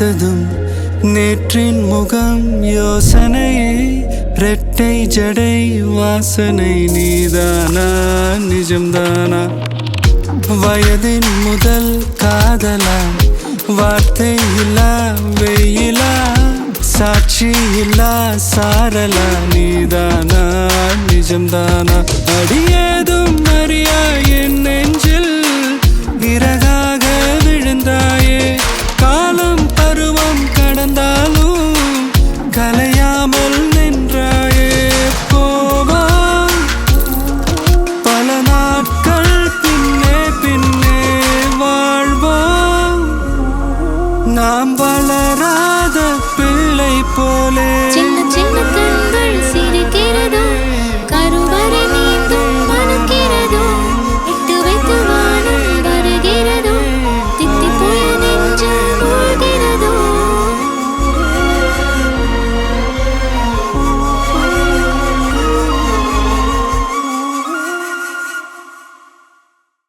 பார்த்ததும் நேற்றின் முகம் யோசனையே ரெட்டை ஜடை வாசனை நீதானா நிஜம்தானா வயதின் முதல் காதலா வார்த்தை இல்லா வெயிலா சாட்சி இல்லா சாரலா நீதானா நிஜம்தானா அடியேதும் அறியா என் நெஞ்சில் இறகாக விழுந்தாயே காலம் பருவம் கடந்தாலும் கலையாமல் நின்றாயே போவா பல நாட்கள் பின்னே பின்னே வாழ்வோம் நாம் வளராத பிள்ளை போலே சின்ன சின்ன கண்கள் சிரிக்கிறதோ